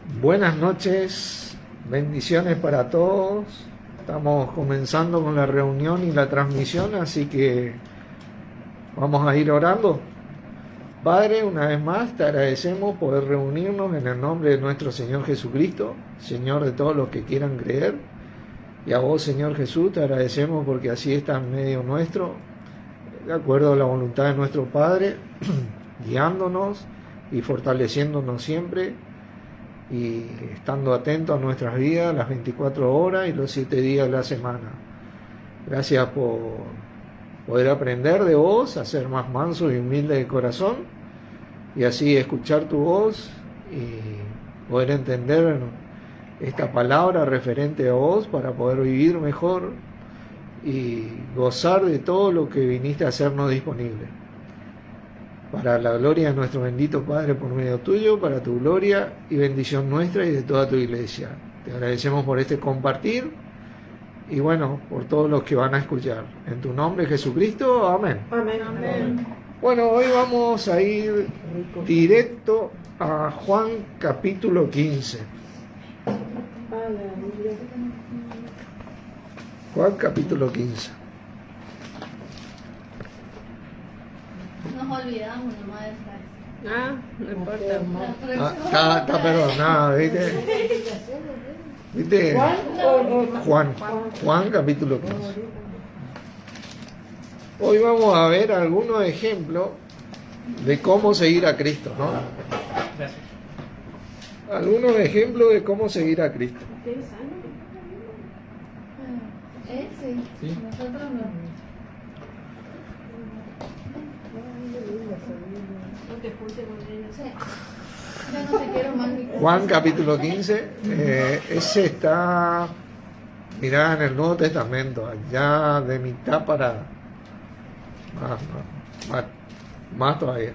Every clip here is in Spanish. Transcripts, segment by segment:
Buenas noches, bendiciones para todos. Estamos comenzando con la reunión y la transmisión, así que vamos a ir orando. Padre, una vez más te agradecemos poder reunirnos en el nombre de nuestro Señor Jesucristo, Señor de todos los que quieran creer. Y a vos, Señor Jesús, te agradecemos porque así estás en medio nuestro, de acuerdo a la voluntad de nuestro Padre, guiándonos y fortaleciéndonos siempre, y estando atentos a nuestras vidas las 24 horas y los 7 días de la semana. Gracias por poder aprender de vos, a ser más manso y humilde de corazón, y así escuchar tu voz y poder entender esta palabra referente a vos para poder vivir mejor y gozar de todo lo que viniste a hacernos disponible. Para la gloria de nuestro bendito Padre por medio tuyo, para tu gloria y bendición nuestra y de toda tu iglesia. Te agradecemos por este compartir y bueno, por todos los que van a escuchar. En tu nombre, Jesucristo, amén. Amén. Amén. Bueno, hoy vamos a ir directo a Juan capítulo 15. Juan capítulo 15. Nos olvidamos nomás de esta. No importa. Está perdonado, ¿viste? ¿Viste? Juan capítulo 15. Hoy vamos a ver algunos ejemplos de cómo seguir a Cristo, ¿no? Algunos ejemplos de cómo seguir a Cristo. Sí. Nosotros no. Ya no te quiero más ni Juan capítulo 15, ese está, mirá, en el Nuevo Testamento, allá de mitad para más todavía.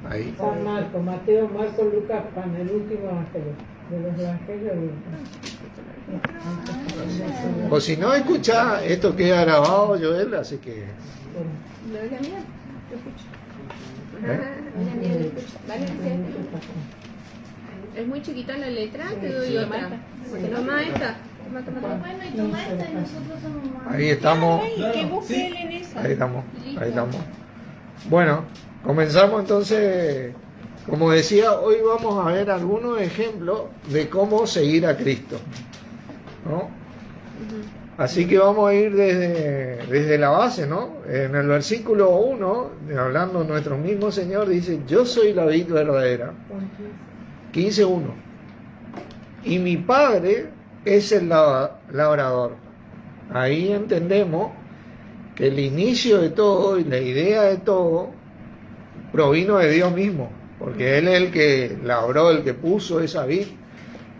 Ahí. San Marcos, Mateo, Marcos, Lucas, Juan, el último evangelio. De los evangelios. O si no escucha, esto queda grabado, Joel, así que... No es la mía, lo escucho. ¿Eh? La mía lo escucho. Vale, es muy chiquita la letra, te doy otra. Toma esta. Toma. Bueno, y toma esta y nosotros somos más. Ahí estamos. ¿Qué busque él en esa? Ahí estamos. Bueno, comenzamos entonces. Como decía, hoy vamos a ver algunos ejemplos de cómo seguir a Cristo, ¿no? Así que vamos a ir desde la base, ¿no? En el versículo 1, hablando nuestro mismo Señor, dice: yo soy la vid verdadera. 15:1. Y mi Padre es el labrador. Ahí entendemos que el inicio de todo y la idea de todo provino de Dios mismo, porque Él es el que labró, el que puso esa vid,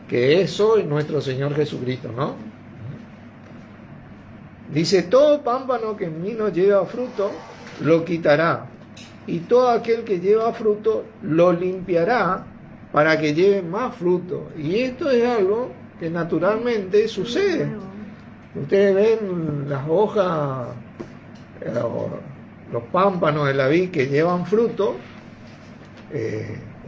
que es hoy nuestro Señor Jesucristo, ¿no? Dice: todo pámpano que en mí no lleva fruto, lo quitará, y todo aquel que lleva fruto, lo limpiará, para que lleve más fruto. Y esto es algo que naturalmente sucede. Ustedes ven las hojas, los pámpanos de la vid que llevan fruto,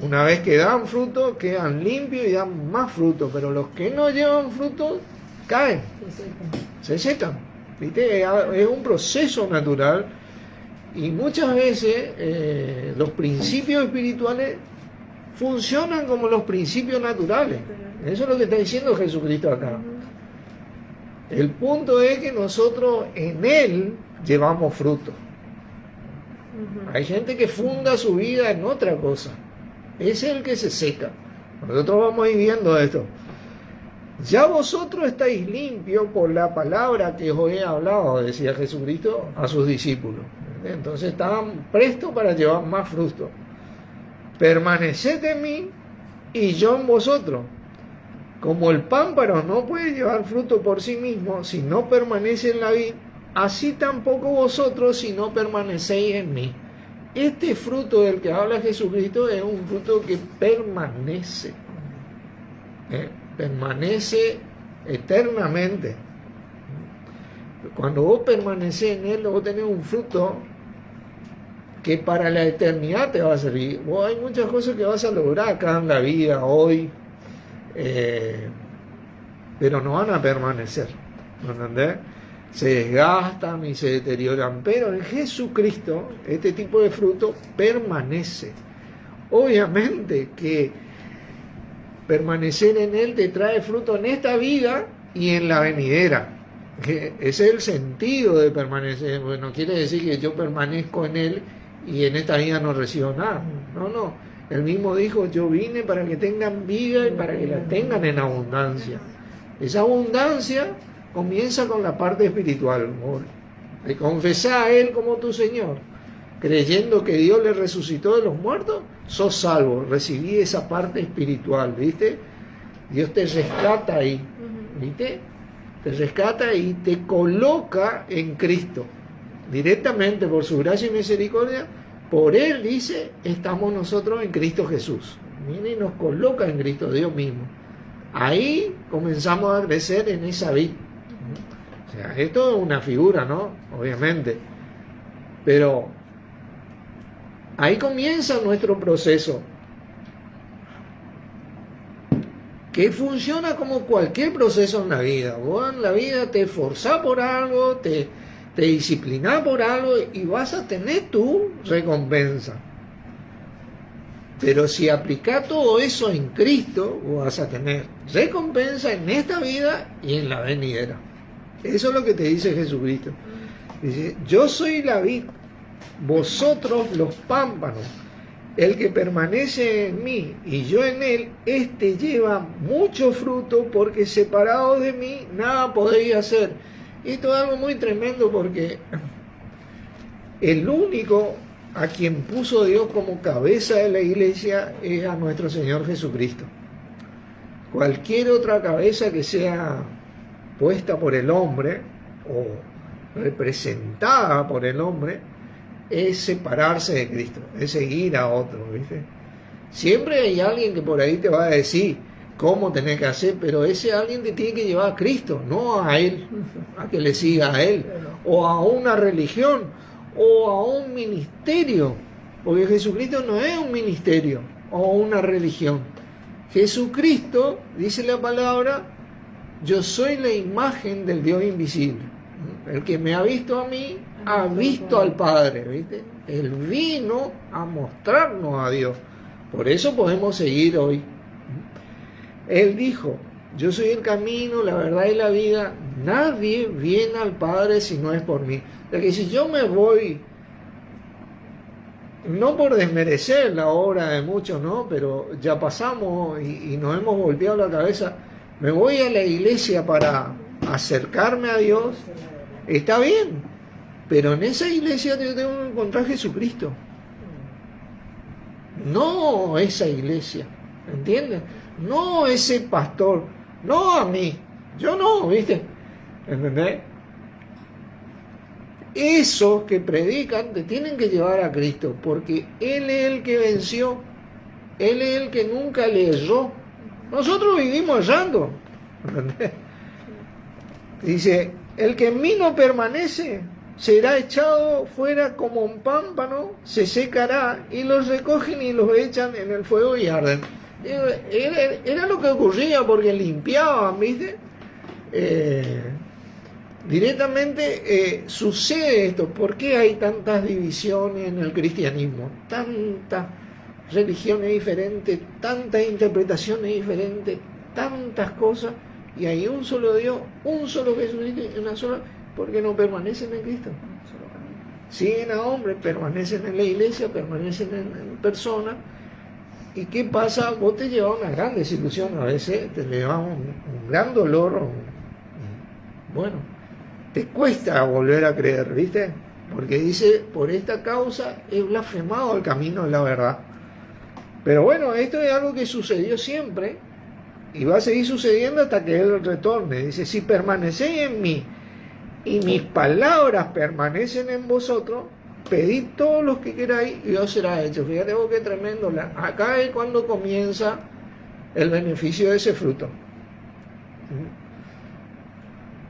una vez que dan fruto, quedan limpios y dan más fruto, pero los que no llevan fruto, caen, se secan. ¿Viste? Es un proceso natural, y muchas veces los principios espirituales funcionan como los principios naturales. Eso es lo que está diciendo Jesucristo acá. El punto es que nosotros en Él llevamos fruto. Hay gente que funda su vida en otra cosa. Es el que se seca. Nosotros vamos a ir viendo esto. Ya vosotros estáis limpios por la palabra que os he hablado, decía Jesucristo a sus discípulos. Entonces estaban prestos para llevar más fruto. Permaneced en mí y yo en vosotros. Como el pámpano no puede llevar fruto por sí mismo si no permanece en la vid, así tampoco vosotros si no permanecéis en mí. Este fruto del que habla Jesucristo es un fruto que permanece. Permanece eternamente. Cuando vos permanecés en Él, vos tenés un fruto que para la eternidad te va a servir. Hay muchas cosas que vas a lograr acá en la vida, hoy, pero no van a permanecer, ¿me entendés? Se desgastan y se deterioran, pero en Jesucristo este tipo de fruto permanece. Obviamente que permanecer en Él te trae fruto en esta vida y en la venidera. Ese es el sentido de permanecer. Bueno, quiere decir que yo permanezco en Él y en esta vida no recibo nada. No. Él mismo dijo, yo vine para que tengan vida y para que la tengan en abundancia. Esa abundancia comienza con la parte espiritual. De confesar a Él como tu Señor, creyendo que Dios le resucitó de los muertos, sos salvo. Recibí esa parte espiritual, ¿viste? Dios te rescata ahí, ¿viste? Te rescata y te coloca en Cristo. Directamente por su gracia y misericordia, por Él, dice, estamos nosotros en Cristo Jesús. Viene y nos coloca en Cristo, Dios mismo. Ahí comenzamos a crecer en esa vida. O sea, esto es una figura, ¿no? Obviamente. Pero ahí comienza nuestro proceso, que funciona como cualquier proceso en la vida. Vos en la vida te esforzás por algo, te disciplinás por algo y vas a tener tu recompensa. Pero si aplicás todo eso en Cristo, vos vas a tener recompensa en esta vida y en la venidera. Eso es lo que te dice Jesucristo. Dice, yo soy la vid, vosotros los pámpanos. El que permanece en mí y yo en él, este lleva mucho fruto, porque separado de mí nada podéis hacer. Y esto es algo muy tremendo, porque el único a quien puso Dios como cabeza de la iglesia es a nuestro Señor Jesucristo. Cualquier otra cabeza que sea puesta por el hombre o representada por el hombre es separarse de Cristo, es seguir a otro, ¿viste? Siempre hay alguien que por ahí te va a decir cómo tenés que hacer, pero ese alguien te tiene que llevar a Cristo, no a Él, a que le siga a Él, o a una religión, o a un ministerio, porque Jesucristo no es un ministerio o una religión. Jesucristo, dice la palabra, yo soy la imagen del Dios invisible. El que me ha visto a mí, ha visto al Padre, ¿viste? Él vino a mostrarnos a Dios. Por eso podemos seguir hoy. Él dijo, yo soy el camino, la verdad y la vida. Nadie viene al Padre si no es por mí. O sea que si yo me voy, no por desmerecer la obra de muchos, ¿no? Pero ya pasamos y nos hemos golpeado la cabeza. Me voy a la iglesia para acercarme a Dios. Está bien, pero en esa iglesia yo tengo que encontrar a Jesucristo. No esa iglesia, ¿entiendes? No ese pastor, no a mí, yo no, ¿viste? ¿Entendés? Esos que predican te tienen que llevar a Cristo, porque Él es el que venció, Él es el que nunca le erró. Nosotros vivimos errando, ¿entendés? Dice, el que en mí no permanece será echado fuera como un pámpano, se secará, y los recogen y los echan en el fuego y arden. Era lo que ocurría, porque limpiaban, ¿viste? Directamente sucede esto. ¿Por qué hay tantas divisiones en el cristianismo? Tantas religiones diferentes, tantas interpretaciones diferentes, tantas cosas, y hay un solo Dios, un solo Jesucristo y una sola, porque no permanecen en Cristo. Siguen a hombres, permanecen en la iglesia, permanecen en personas. ¿Y qué pasa? Vos te llevas una gran desilusión, a veces te llevas un gran dolor. Bueno, te cuesta volver a creer, ¿viste? Porque dice, por esta causa he blasfemado el camino de la verdad. Pero bueno, esto es algo que sucedió siempre y va a seguir sucediendo hasta que Él retorne. Dice, si permanecéis en mí y mis palabras permanecen en vosotros, pedid todos los que queráis y os será hecho. Fíjate vos qué tremendo. Acá es cuando comienza el beneficio de ese fruto.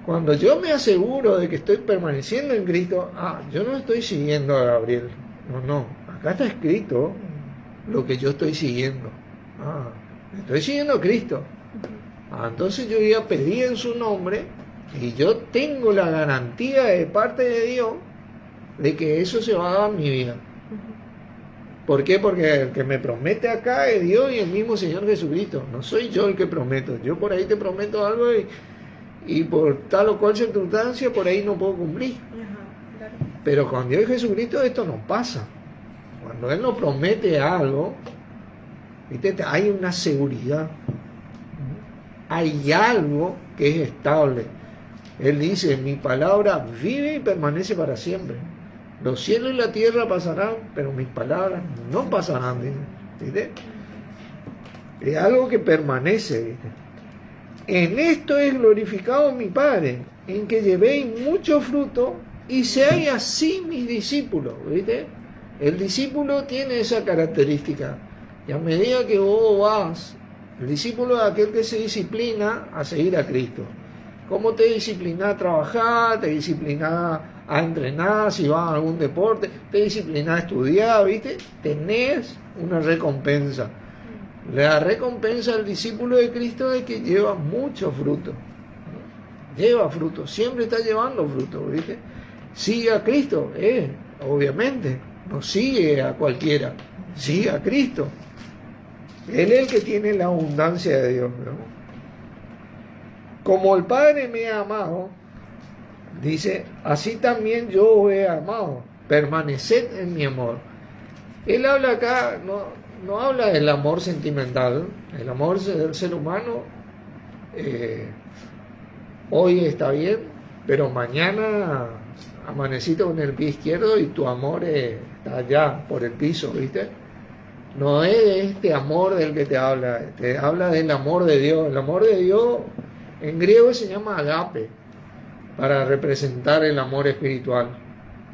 Cuando yo me aseguro de que estoy permaneciendo en Cristo, yo no estoy siguiendo a Gabriel, No, acá está escrito lo que yo estoy siguiendo. Estoy siguiendo a Cristo. Entonces yo voy a pedir en su nombre y yo tengo la garantía de parte de Dios de que eso se va a dar en mi vida. ¿Por qué? Porque el que me promete acá es Dios y el mismo Señor Jesucristo. No soy yo el que prometo. Yo por ahí te prometo algo y por tal o cual circunstancia por ahí no puedo cumplir. Claro. Pero con Dios y Jesucristo esto no pasa. Cuando Él nos promete algo, ¿viste? Hay una seguridad. Hay algo que es estable. Él dice, mi palabra vive y permanece para siempre. Los cielos y la tierra pasarán, pero mis palabras no pasarán. ¿Viste? Es algo que permanece. ¿Viste? En esto es glorificado mi Padre, en que llevéis mucho fruto y seáis así mis discípulos. ¿Viste? El discípulo tiene esa característica. Y a medida que vos vas, el discípulo es aquel que se disciplina a seguir a Cristo. ¿Cómo te disciplina a trabajar? ¿Te disciplina a entrenar si vas a algún deporte? ¿Te disciplina a estudiar? ¿Viste? Tenés una recompensa. La recompensa al discípulo de Cristo es que lleva mucho fruto. Lleva fruto, siempre está llevando fruto, ¿viste? Sigue a Cristo, obviamente. No sigue a cualquiera, sigue a Cristo. Él es el que tiene la abundancia de Dios, ¿no? Como el Padre me ha amado, dice, así también yo os he amado, permaneced en mi amor. Él habla acá, no habla del amor sentimental, el amor del ser humano hoy está bien, pero mañana amaneciste con el pie izquierdo y tu amor está allá por el piso, ¿viste? No es de este amor del que te habla del amor de Dios. El amor de Dios en griego se llama agape, para representar el amor espiritual.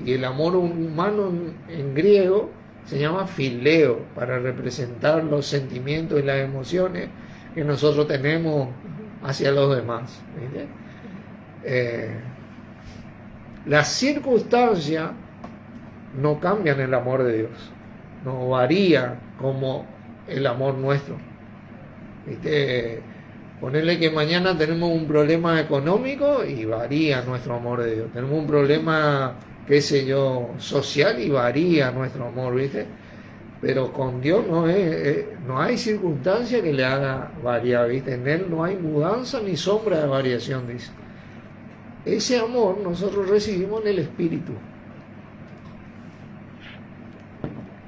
Y el amor humano en griego se llama fileo, para representar los sentimientos y las emociones que nosotros tenemos hacia los demás. ¿Viste? Las circunstancias no cambian el amor de Dios, no varía como el amor nuestro. ¿Viste? Ponerle que mañana tenemos un problema económico y varía nuestro amor de Dios. Tenemos un problema, qué sé yo, social y varía nuestro amor, ¿viste? Pero con Dios no hay circunstancia que le haga variar, ¿viste? En Él no hay mudanza ni sombra de variación, dice. Ese amor nosotros recibimos en el Espíritu.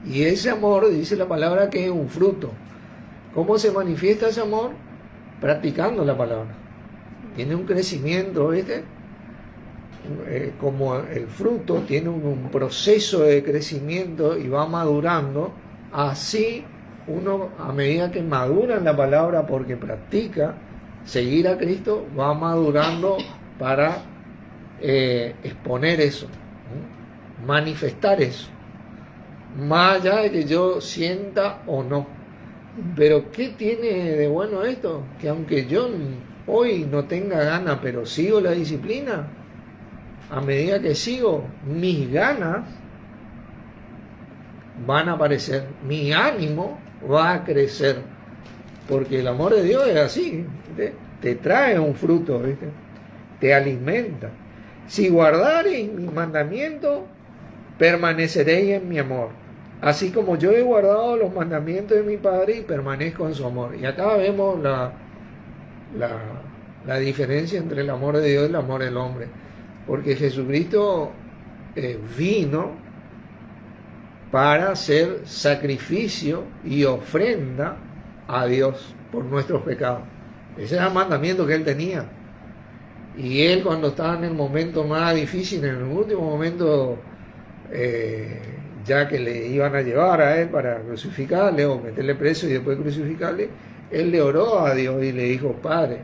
Y ese amor, dice la palabra, que es un fruto. ¿Cómo se manifiesta ese amor? Practicando la palabra. Tiene un crecimiento, ¿viste? Como el fruto tiene un proceso de crecimiento y va madurando, así uno, a medida que madura en la palabra porque practica seguir a Cristo, va madurando para exponer eso, manifestar eso, más allá de que yo sienta o no. Pero ¿qué tiene de bueno esto? Que aunque yo hoy no tenga ganas, pero sigo la disciplina, a medida que sigo, mis ganas van a aparecer, mi ánimo va a crecer, porque el amor de Dios es así, ¿viste? Te trae un fruto, ¿viste? Te alimenta. Si guardareis mis mandamientos, permaneceréis en mi amor, así como yo he guardado los mandamientos de mi Padre y permanezco en su amor. Y acá vemos la diferencia entre el amor de Dios y el amor del hombre. Porque Jesucristo vino para hacer sacrificio y ofrenda a Dios por nuestros pecados. Ese era el mandamiento que Él tenía. Y Él, cuando estaba en el momento más difícil, en el último momento, ya que le iban a llevar a Él para crucificarle o meterle preso y después crucificarle, Él le oró a Dios y le dijo: Padre,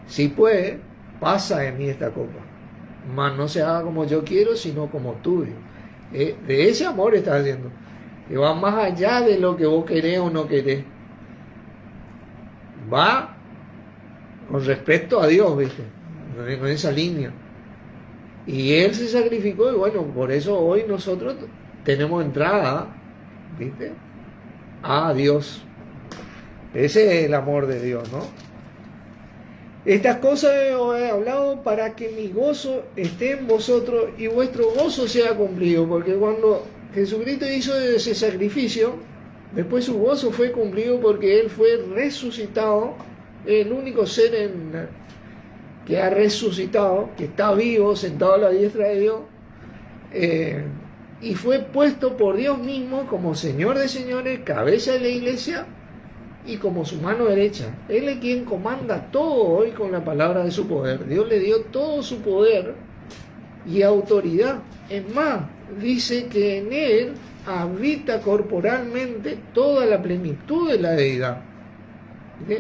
si puede, pasa de mí esta copa, mas no se haga como yo quiero, sino como tú. De ese amor está haciendo, que va más allá de lo que vos querés o no querés, va con respecto a Dios, ¿viste? En esa línea. Y Él se sacrificó, y bueno, por eso hoy nosotros tenemos entrada, ¿viste?, a Dios. Ese es el amor de Dios, ¿no? Estas cosas os he hablado para que mi gozo esté en vosotros y vuestro gozo sea cumplido, porque cuando Jesucristo hizo ese sacrificio, después su gozo fue cumplido porque Él fue resucitado, el único ser que ha resucitado, que está vivo, sentado a la diestra de Dios, y fue puesto por Dios mismo como Señor de señores, cabeza de la iglesia, y como su mano derecha. Él es quien comanda todo hoy con la palabra de su poder. Dios le dio todo su poder y autoridad. Es más, dice que en Él habita corporalmente toda la plenitud de la deidad. ¿Sí?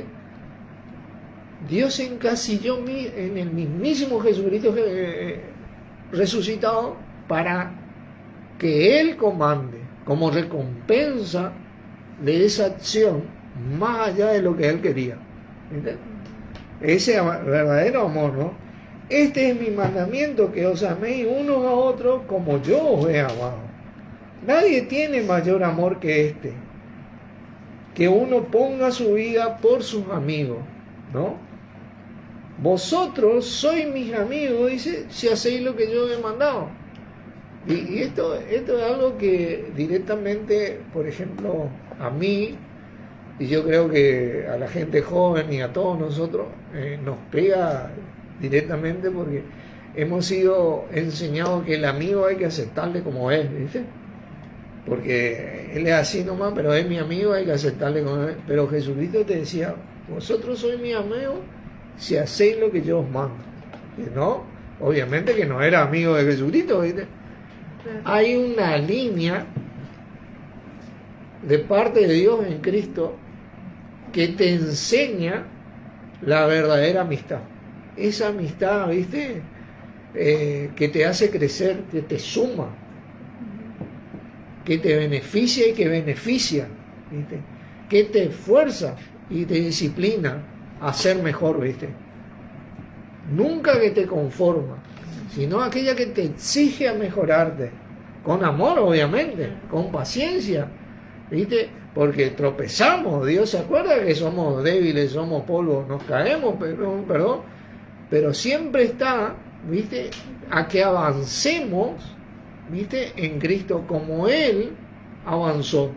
Dios se encasilló en el mismísimo Jesucristo resucitado para que Él comande como recompensa de esa acción más allá de lo que Él quería. ¿Viste? Ese verdadero amor, ¿no? Este es mi mandamiento, que os améis unos a otros como yo os he amado. Nadie tiene mayor amor que este, que uno ponga su vida por sus amigos, ¿no? Vosotros sois mis amigos, dice, si hacéis lo que yo os he mandado. Y esto es algo que directamente, por ejemplo, a mí, y yo creo que a la gente joven y a todos nosotros, nos pega directamente, porque hemos sido enseñados que el amigo hay que aceptarle como es, ¿viste? Porque él es así nomás, pero es mi amigo, hay que aceptarle como es. Pero Jesucristo te decía, vosotros sois mi amigo si hacéis lo que yo os mando. Y no, obviamente que no era amigo de Jesucristo, ¿viste? Hay una línea de parte de Dios en Cristo que te enseña la verdadera amistad. Esa amistad, ¿viste? Que te hace crecer, que te suma, que te beneficia y que beneficia, ¿viste? Que te esfuerza y te disciplina a ser mejor, ¿viste? Nunca que te conforma, sino aquella que te exige a mejorarte, con amor obviamente, con paciencia, ¿viste? Porque tropezamos, Dios se acuerda que somos débiles, somos polvo, nos caemos, pero siempre está, ¿viste?, a que avancemos, ¿viste?, en Cristo como Él avanzó.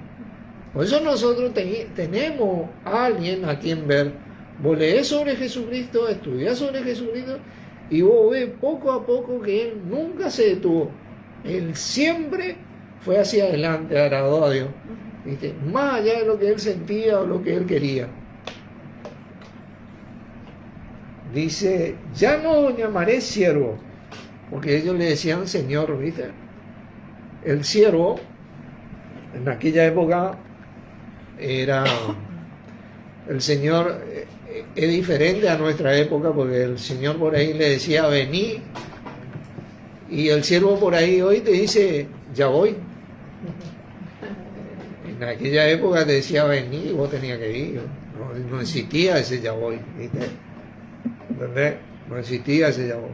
Por eso nosotros tenemos a alguien a quien ver. Vos lees sobre Jesucristo, estudiás sobre Jesucristo y vos ves poco a poco que Él nunca se detuvo. Él siempre fue hacia adelante, agradó a Dios, ¿viste?, más allá de lo que Él sentía o lo que Él quería. Dice, ya no os llamaré siervo, porque ellos le decían Señor, ¿viste? El siervo, en aquella época, era el Señor. Es diferente a nuestra época, porque el Señor por ahí le decía vení, y el siervo por ahí hoy te dice ya voy. En aquella época te decía vení y vos tenías que ir. No existía ese ya voy, ¿viste? ¿Entendés? No existía ese ya voy.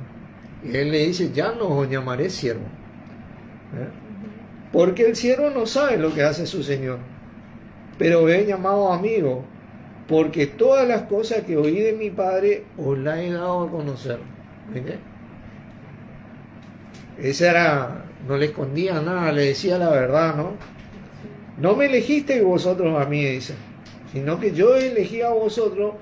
Y Él le dice, ya no os llamaré siervo, porque el siervo no sabe lo que hace su Señor, pero he llamado amigo, porque todas las cosas que oí de mi Padre os las he dado a conocer. ¿Viste? Esa era, no le escondía nada, le decía la verdad, ¿no? No me elegisteis vosotros a mí, dice, sino que yo elegí a vosotros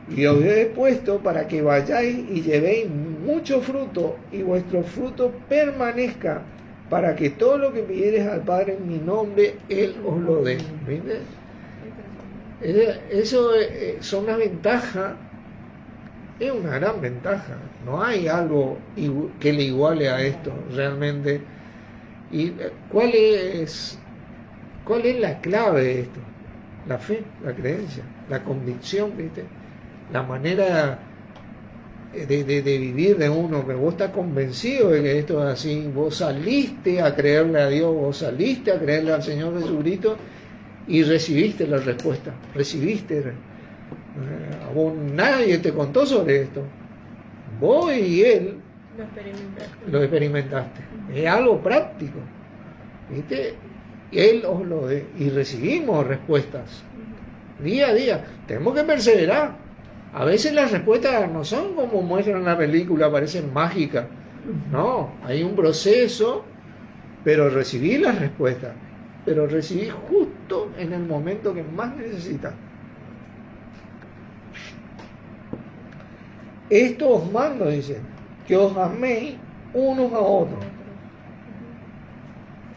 y os he puesto para que vayáis y llevéis mucho fruto y vuestro fruto permanezca, para que todo lo que pidiereis al Padre en mi nombre, Él os lo dé. ¿Viste? Eso son las ventajas, es una gran ventaja. No hay algo que le iguale a esto realmente. ¿Y cuál es la clave de esto? La fe, la creencia, la convicción, ¿viste? La manera de vivir de uno, que vos estás convencido de que esto es así, vos saliste a creerle a Dios, vos saliste a creerle al Señor Jesucristo y recibiste la respuesta, a vos nadie te contó sobre esto, vos y Él lo experimentaste. Es algo práctico, ¿viste? Él os lo dé. Y recibimos respuestas día a día. Tenemos que perseverar. A veces las respuestas no son como muestran en la película, parecen mágicas. No, hay un proceso, pero recibí las respuestas. Pero recibí justo en el momento que más necesitas. Esto os mando, dice, que os améis unos a otros.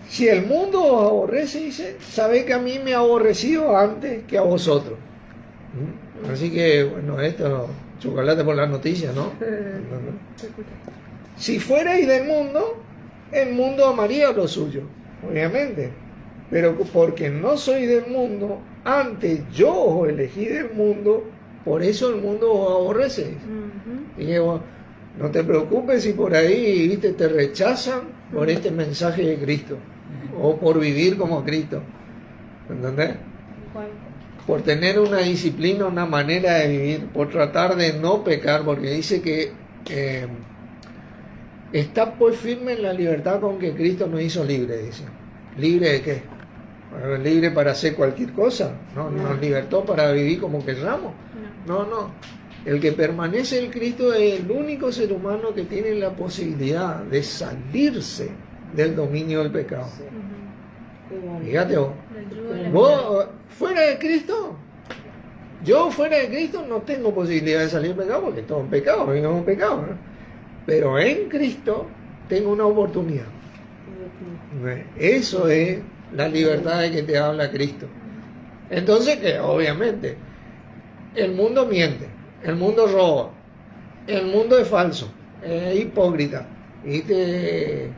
Si el mundo os aborrece, dice, sabéis que a mí me ha aborrecido antes que a vosotros. Así que, bueno, esto, chocolate por las noticias, ¿no? Si fuerais del mundo, el mundo amaría lo suyo, obviamente. Pero porque no soy del mundo, antes yo os elegí del mundo, por eso el mundo os aborrece. Y digo, no te preocupes si por ahí, ¿viste?, te rechazan por este mensaje de Cristo, o por vivir como Cristo. ¿Entendés? Por tener una disciplina, una manera de vivir, por tratar de no pecar, porque dice que está pues firme en la libertad con que Cristo nos hizo libre, dice. ¿Libre de qué? ¿Libre para hacer cualquier cosa? ¿No? ¿Nos libertó para vivir como querramos? No. El que permanece en Cristo es el único ser humano que tiene la posibilidad de salirse del dominio del pecado. Fíjate vos, fuera de Cristo, yo fuera de Cristo no tengo posibilidad de salir del pecado porque todo es pecado, vivimos en pecado, ¿no? Pero en Cristo tengo una oportunidad. Eso es la libertad de que te habla Cristo. Entonces, que obviamente el mundo miente, el mundo roba, el mundo es falso, es hipócrita, ¿viste?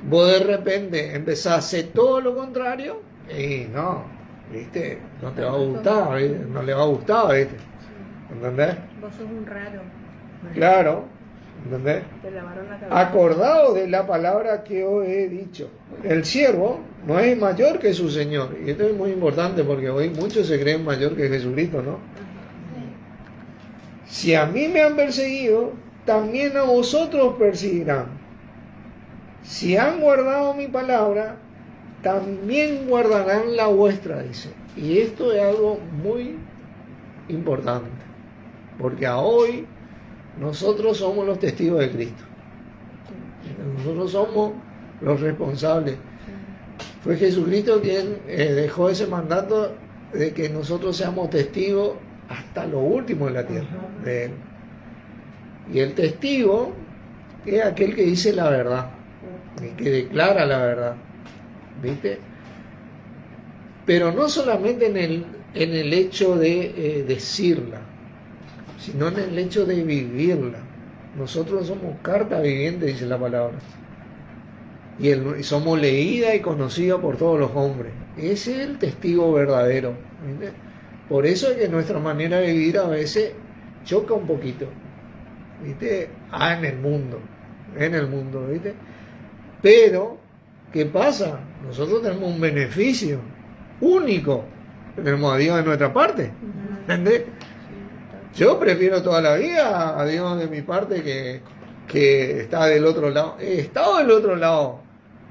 Vos de repente empezás a hacer todo lo contrario y no, ¿viste? No te va a gustar, ¿viste? No le va a gustar, ¿viste? ¿Entendés? Vos sos un raro. Claro, ¿entendés? Te lavaron la cabeza. Acordaos de la palabra que os he dicho. El siervo no es mayor que su Señor. Y esto es muy importante porque hoy muchos se creen mayor que Jesucristo, ¿no? Si a mí me han perseguido, también a vosotros perseguirán. Si han guardado mi palabra, también guardarán la vuestra, dice. Y esto es algo muy importante, porque a hoy nosotros somos los testigos de Cristo. Nosotros somos los responsables. Fue Jesucristo quien dejó ese mandato de que nosotros seamos testigos hasta lo último de la tierra de Él. Y el testigo es aquel que dice la verdad, que declara la verdad, ¿viste? Pero no solamente en el hecho de decirla, sino en el hecho de vivirla. Nosotros somos carta viviente, dice la palabra, y somos leída y conocida por todos los hombres. Ese es el testigo verdadero, ¿viste? Por eso es que nuestra manera de vivir a veces choca un poquito, ¿viste? En el mundo, ¿viste? Pero, ¿qué pasa? Nosotros tenemos un beneficio único. Tenemos a Dios de nuestra parte. ¿Entendés? Yo prefiero toda la vida a Dios de mi parte que está del otro lado. He estado del otro lado.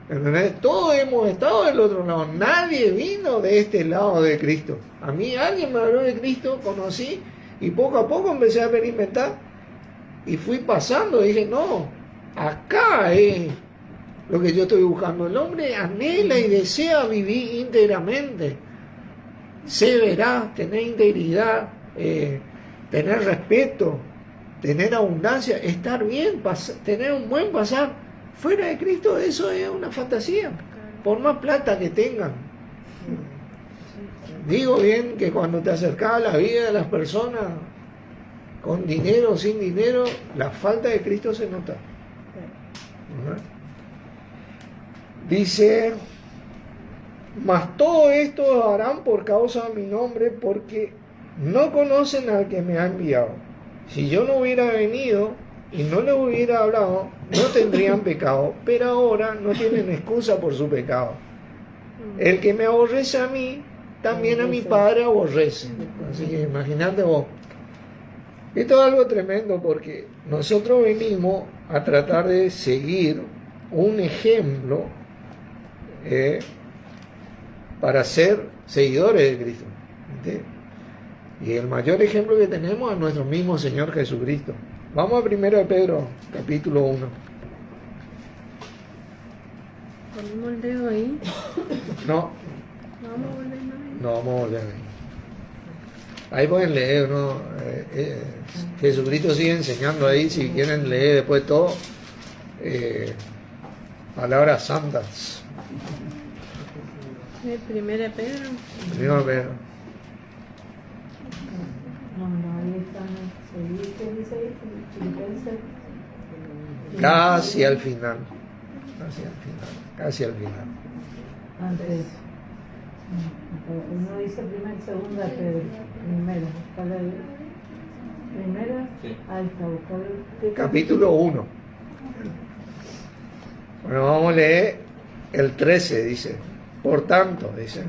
¿Entendés? Todos hemos estado del otro lado. Nadie vino de este lado de Cristo. A mí alguien me habló de Cristo, conocí, y poco a poco empecé a experimentar. Y fui pasando, y dije, no, acá es lo que yo estoy buscando. El hombre anhela y desea vivir íntegramente. Se verá, tener integridad, tener respeto, tener abundancia, estar bien, tener un buen pasar. Fuera de Cristo eso es una fantasía, por más plata que tengan. Digo bien que cuando te acercas a la vida de las personas, con dinero o sin dinero, la falta de Cristo se nota. Dice, mas todo esto harán por causa de mi nombre, porque no conocen al que me ha enviado. Si yo no hubiera venido y no les hubiera hablado, no tendrían pecado, pero ahora no tienen excusa por su pecado. El que me aborrece a mí, también a mi Padre aborrece. Así que imagínate vos. Esto es algo tremendo porque nosotros venimos a tratar de seguir un ejemplo para ser seguidores de Cristo. ¿Entiendes? Y el mayor ejemplo que tenemos es nuestro mismo Señor Jesucristo. Vamos a 1 Pedro, capítulo 1. Ponemos el dedo ahí. No, Vamos a volver más ahí. no vamos a volver ahí. Ahí pueden leer, ¿no? Jesucristo sigue enseñando ahí, si quieren leer después todo, palabras santas. Primera Pedro. 1 Pedro. No, ahí están. ¿Qué dice ahí? Filipenses. Casi al final. Casi al final. Antes. Uno dice primera y segunda, pero primera. Primera. Sí. Ahí está, buscar el Capítulo 1. Bueno, vamos a leer el 13, dice. Por tanto, dice,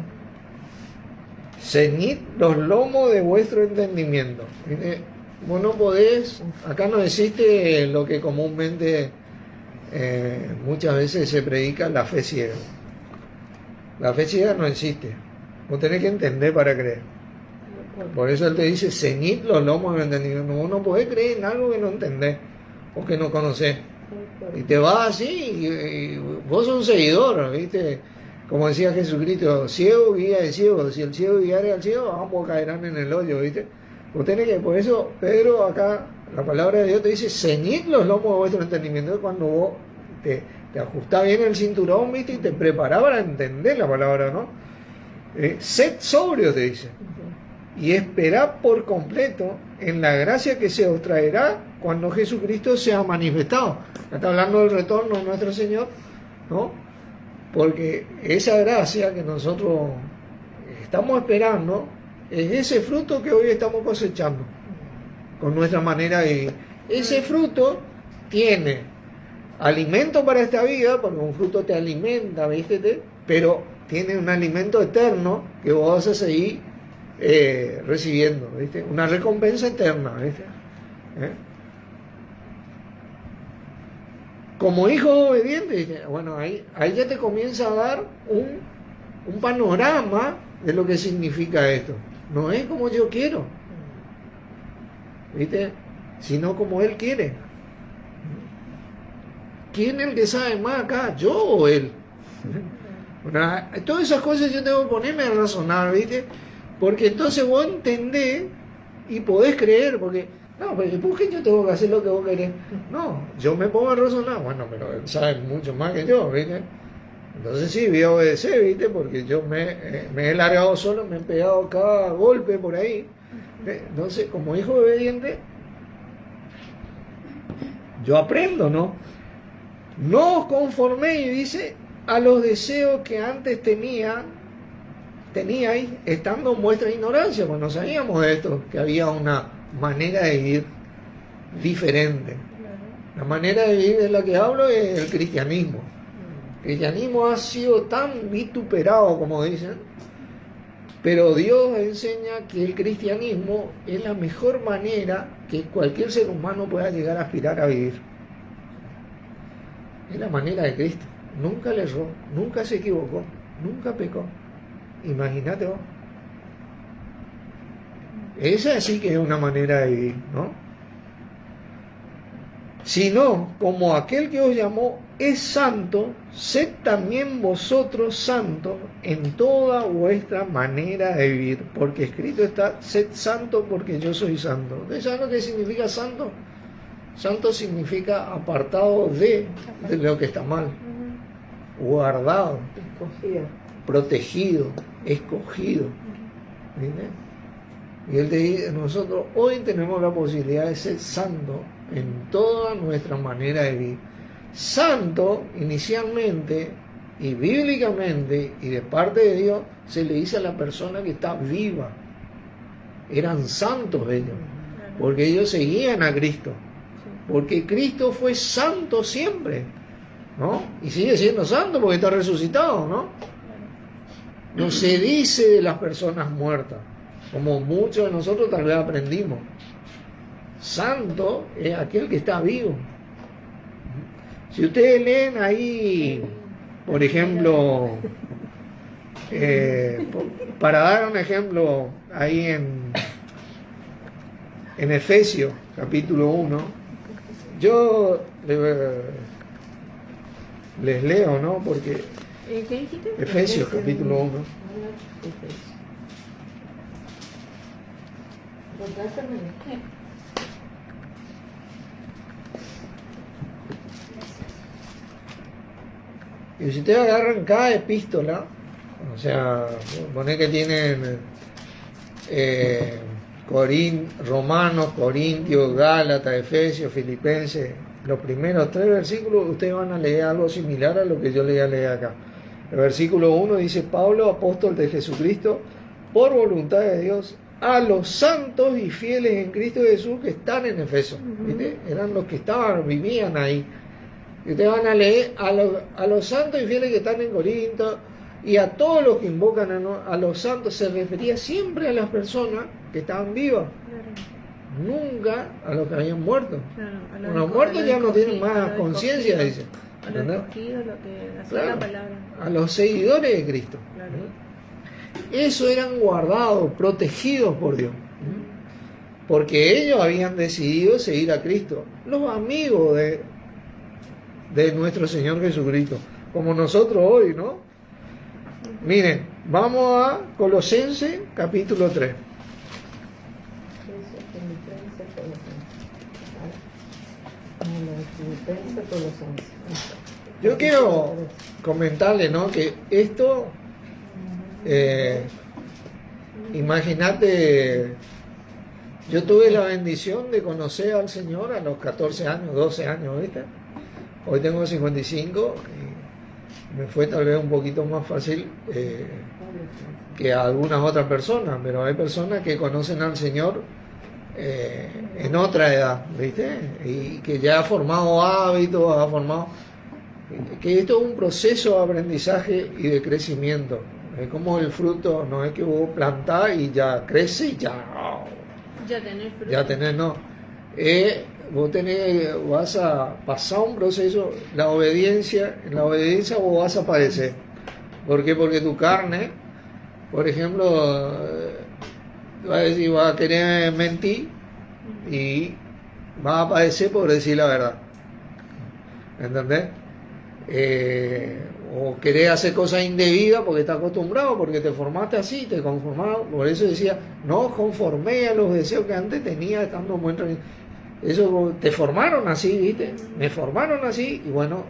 ceñid los lomos de vuestro entendimiento. Mire, vos no podés, acá no existe lo que comúnmente muchas veces se predica, la fe ciega. La fe ciega no existe. Vos tenés que entender para creer. Por eso él te dice, ceñid los lomos de entendimiento. Vos no podés creer en algo que no entendés o que no conocés. Y te vas así y vos sos un seguidor, ¿viste? Como decía Jesucristo, ciego guía al ciego. Si el ciego guiara al ciego, ambos caerán en el hoyo, ¿viste? Vos tenés que, por eso Pedro acá, la palabra de Dios te dice, ceñid los lomos de vuestro entendimiento. Cuando vos te ajustás bien el cinturón, ¿viste? Y te preparás para entender la palabra, ¿no? Sed sobrio, te dice. Y esperad por completo en la gracia que se os traerá cuando Jesucristo sea manifestado. Está hablando del retorno de nuestro Señor, ¿no? Porque esa gracia que nosotros estamos esperando es ese fruto que hoy estamos cosechando con nuestra manera de vivir. Ese fruto tiene alimento para esta vida, porque un fruto te alimenta, ¿viste? Pero tiene un alimento eterno que vos vas a seguir recibiendo, ¿viste? Una recompensa eterna, ¿viste? Como hijo obediente, bueno, ahí ya te comienza a dar un panorama de lo que significa esto. No es como yo quiero, ¿viste? Sino como Él quiere. ¿Quién es el que sabe más acá? ¿Yo o Él? Bueno, todas esas cosas yo tengo que ponerme a razonar, ¿viste? Porque entonces vos entendés y podés creer, porque no, pero ¿por qué yo tengo que hacer lo que vos querés? No, yo me pongo a razonar, bueno, pero Él sabe mucho más que yo, ¿viste? Entonces sí, voy a obedecer, ¿viste? Porque yo me he largado solo, me he pegado cada golpe por ahí. Entonces, como hijo obediente, yo aprendo, ¿no? No os conforméis, dice, a los deseos que antes teníais, estando en vuestra ignorancia, pues no sabíamos de esto, que había una manera de vivir diferente. La manera de vivir de la que hablo es el cristianismo. El cristianismo ha sido tan vituperado, como dicen, pero Dios enseña que el cristianismo es la mejor manera que cualquier ser humano pueda llegar a aspirar a vivir. Es la manera de Cristo. Nunca le erró, nunca se equivocó, nunca pecó. Imagínate vos. Esa sí que es una manera de vivir, ¿no? Sino, como aquel que os llamó es santo, sed también vosotros santos en toda vuestra manera de vivir, porque escrito está, sed santo porque yo soy santo. ¿Sabes lo que significa santo? Santo significa apartado de lo que está mal, guardado, protegido, escogido. ¿Entiendes? Y Él te dice, nosotros hoy tenemos la posibilidad de ser santos en toda nuestra manera de vivir. Santo, inicialmente y bíblicamente y de parte de Dios, se le dice a la persona que está viva. Eran santos ellos, porque ellos seguían a Cristo. Porque Cristo fue santo siempre, ¿no? Y sigue siendo santo porque está resucitado, ¿no? No se dice de las personas muertas, como muchos de nosotros tal vez aprendimos. Santo es aquel que está vivo. Si ustedes leen ahí Por ejemplo, para dar un ejemplo, ahí en Efesios, capítulo 1, yo les leo, ¿no? Porque ¿Qué dijiste? Efesios, capítulo 1. Y si ustedes agarran cada epístola, o sea, poner que tienen Romanos, Corintios, Gálatas, Efesios, Filipenses, los primeros 3 versículos, ustedes van a leer algo similar a lo que yo le voy a leer acá. El versículo 1 dice: Pablo, apóstol de Jesucristo, por voluntad de Dios, a los santos y fieles en Cristo Jesús que están en Efeso. ¿Viste? Eran los que vivían ahí. Y ustedes van a leer a los santos y fieles que están en Corinto, y a todos los que invocan a los santos. Se refería siempre a las personas que estaban vivas, nunca a los que habían muerto. Claro, Los muertos ya no tienen más conciencia, dice. A los escogidos, lo que hacía la palabra. A los seguidores de Cristo. Claro. Eso eran guardados, protegidos por Dios. Porque ellos habían decidido seguir a Cristo. Los amigos de nuestro Señor Jesucristo. Como nosotros hoy, ¿no? Miren, vamos a Colosenses capítulo 3. Yo quiero comentarle, ¿no? Que esto, imagínate, yo tuve la bendición de conocer al Señor a los 14 años, 12 años, ¿viste? Hoy tengo 55 y me fue tal vez un poquito más fácil que a algunas otras personas, pero hay personas que conocen al Señor en otra edad, ¿viste? Y que ya ha formado hábitos, ha formado... Que esto es un proceso de aprendizaje y de crecimiento. Es como el fruto, no es que vos plantás y ya crece y ya... Ya tenés fruto. Ya tenés, no. Vas a pasar un proceso, en la obediencia vos vas a padecer. ¿Por qué? Porque tu carne, por ejemplo, va a querer mentir y va a padecer por decir la verdad. ¿Entendés? O querer hacer cosas indebidas porque estás acostumbrado, porque te formaste así, te conformaste. Por eso decía, no conformé a los deseos que antes tenía estando muy entrenado. Eso te formaron así, ¿viste? Me formaron así, y bueno,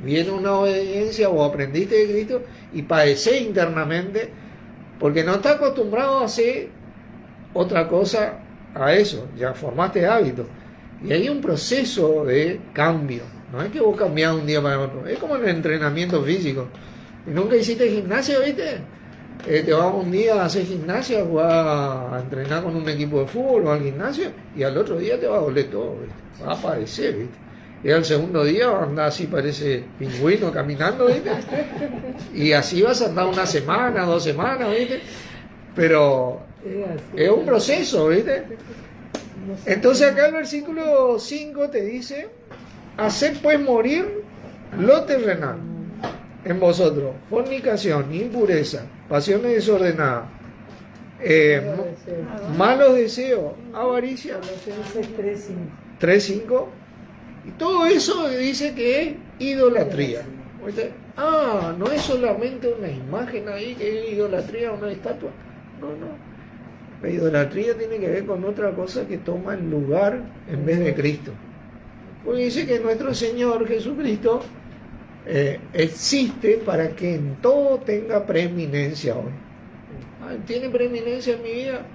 viene una obediencia o aprendiste de Cristo y padecé internamente porque no estás acostumbrado a hacer otra cosa a eso, ya formaste hábitos. Y hay un proceso de cambio, no es que vos cambiás un día para otro, es como en el entrenamiento físico. Y nunca hiciste gimnasia, ¿viste? Te vas un día a hacer gimnasia, vas a entrenar con un equipo de fútbol o al gimnasio, y al otro día te va a doler todo, ¿viste? Va a padecer, ¿viste? Y al segundo día vas a andar así, parece pingüino caminando, ¿viste? Y así vas a andar una semana, 2 semanas, ¿viste? Pero es un proceso, ¿viste? Entonces acá el versículo 5 te dice: haced pues morir lo terrenal en vosotros, fornicación, impureza, pasiones desordenadas, malos deseos, avaricia. 3:5. Y todo eso dice que es idolatría. No es solamente una imagen ahí que es idolatría, una estatua. No. La idolatría tiene que ver con otra cosa que toma el lugar en vez de Cristo. Porque dice que nuestro Señor Jesucristo existe para que en todo tenga preeminencia hoy. ¿Tiene preeminencia en mi vida?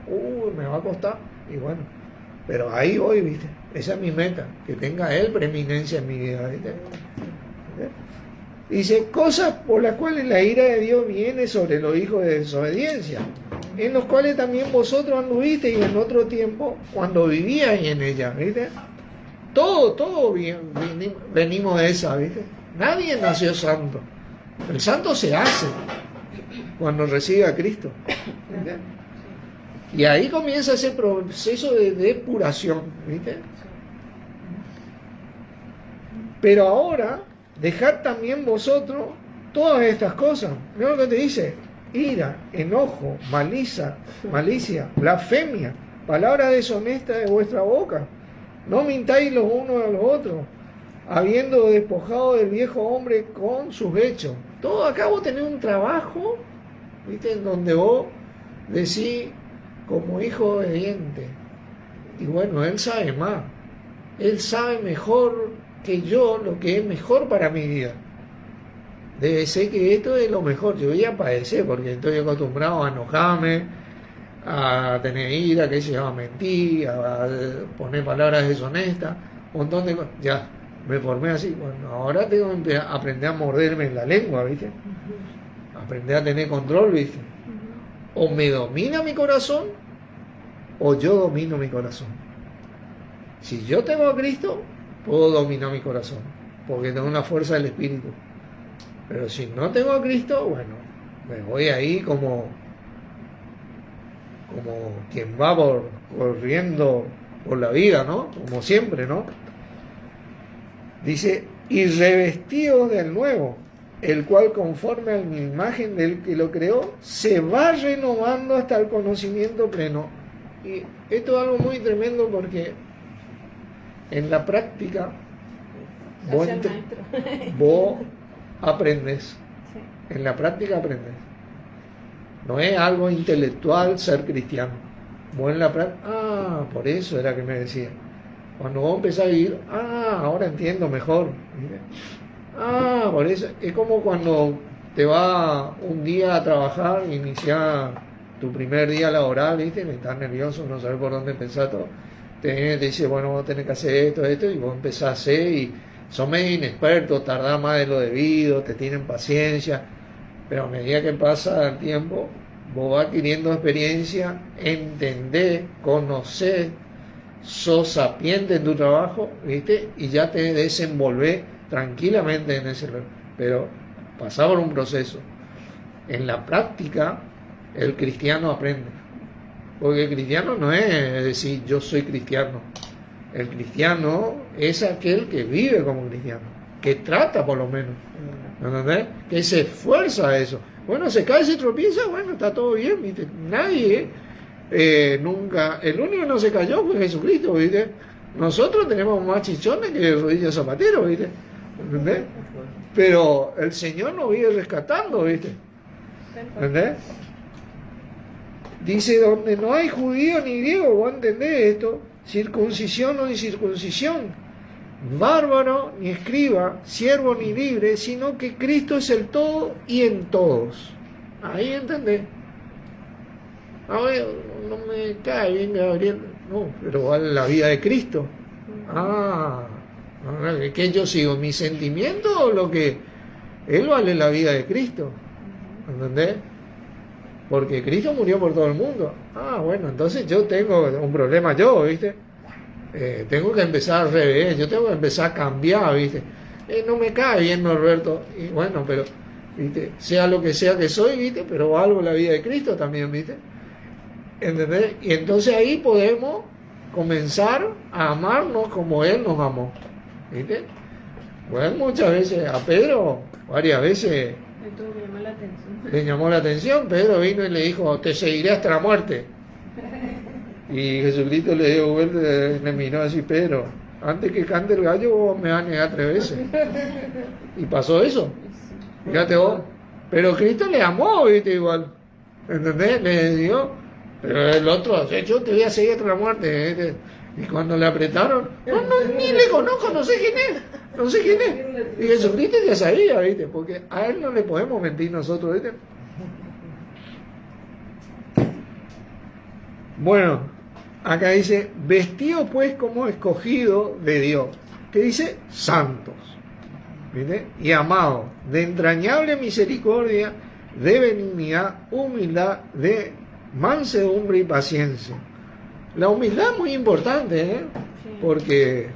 Me va a costar. Y bueno, pero ahí voy, ¿viste? Esa es mi meta, que tenga Él preeminencia en mi vida, ¿viste? Dice, cosas por las cuales la ira de Dios viene sobre los hijos de desobediencia, en los cuales también vosotros anduvisteis en otro tiempo cuando vivíais en ella, ¿viste? Todo venimos de esa, ¿viste? Nadie nació santo. El santo se hace cuando recibe a Cristo, ¿viste? Y ahí comienza ese proceso de depuración, ¿viste? Pero ahora, dejad también vosotros todas estas cosas. Mira lo que te dice: ira, enojo, malicia, blasfemia, palabra deshonesta de vuestra boca. No mintáis los unos a los otros, habiendo despojado del viejo hombre con sus hechos. Todo acá vos tenés un trabajo, ¿viste? En donde vos decís, como hijo obediente, y bueno, él sabe más, él sabe mejor que yo lo que es mejor para mi vida. Debe ser que esto es lo mejor. Yo voy a padecer porque estoy acostumbrado a enojarme, a tener ira, que se llama mentir, a poner palabras deshonestas, un montón de cosas. Ya, me formé así. Bueno, ahora tengo que aprender a morderme en la lengua, ¿viste? Aprender a tener control, ¿viste? O me domina mi corazón, o yo domino mi corazón. Si yo tengo a Cristo, puedo dominar mi corazón, porque tengo una fuerza del Espíritu. Pero si no tengo a Cristo, bueno, me voy ahí como quien va corriendo por la vida, ¿no? Como siempre, ¿no? Dice, y revestidos del nuevo, el cual conforme a la imagen del que lo creó, se va renovando hasta el conocimiento pleno. Y esto es algo muy tremendo porque en la práctica vos aprendes. Sí. En la práctica aprendes. No es algo intelectual ser cristiano. Vos en la práctica, por eso era que me decía. Cuando vos empezás a vivir, ahora entiendo mejor. Mire. Por eso. Es como cuando te vas un día a trabajar, iniciar tu primer día laboral, ¿viste? Estás nervioso, no sabes por dónde empezar todo. Te dice, bueno, vos tenés que hacer esto, y vos empezás a hacer, y son medio inexpertos, tardás más de lo debido, te tienen paciencia, pero a medida que pasa el tiempo, vos vas adquiriendo experiencia, entendés, conocés, sos sapiente en tu trabajo, ¿viste? Y ya te desenvolvés tranquilamente en ese lugar. Pero pasá por un proceso. En la práctica, el cristiano aprende. Porque el cristiano no es decir yo soy cristiano. El cristiano es aquel que vive como cristiano, que trata por lo menos, ¿entendés? Que se esfuerza a eso. Bueno, se cae, se tropieza, bueno, está todo bien, ¿viste? Nadie, nunca, el único que no se cayó fue Jesucristo, ¿viste? Nosotros tenemos más chichones que rodillas zapateros, ¿viste? ¿Entendés? Pero el Señor nos vive rescatando, ¿viste? ¿Entendés? Dice, donde no hay judío ni griego, vos entendés esto, circuncisión o incircuncisión, bárbaro ni escriba, siervo ni libre, sino que Cristo es el todo y en todos. Ahí entendés. A ver, no me cae bien Gabriel, no, pero vale la vida de Cristo. ¿Qué yo sigo? ¿Mi sentimiento o lo que Él vale la vida de Cristo? ¿Entendés? Porque Cristo murió por todo el mundo. Bueno, entonces yo tengo un problema ¿viste? Tengo que empezar al revés, yo tengo que empezar a cambiar, ¿viste? No me cae bien Norberto, y bueno, pero, ¿viste? Sea lo que sea que soy, ¿viste? Pero valgo la vida de Cristo también, ¿viste? ¿Entendés? Y entonces ahí podemos comenzar a amarnos como Él nos amó, ¿viste? Bueno, muchas veces a Pedro, varias veces le llamó la atención. Pedro vino y le dijo, te seguiré hasta la muerte. Y Jesucristo le dio vuelta y le miró así, Pedro, antes que cante el gallo vos me vas a negar 3 veces. Y pasó eso. Fíjate vos. Pero Cristo le amó, ¿viste? Igual. ¿Entendés? Le dio. Pero el otro, yo te voy a seguir hasta la muerte, ¿viste? Y cuando le apretaron, ni le conozco, no sé quién es. Y Jesucristo ya sabía, ¿viste? Porque a Él no le podemos mentir nosotros, ¿viste? Bueno, acá dice, vestido pues como escogido de Dios. ¿Qué dice? Santos, ¿viste? Y amados, de entrañable misericordia, de benignidad, humildad, de mansedumbre y paciencia. La humildad es muy importante, ¿eh? Porque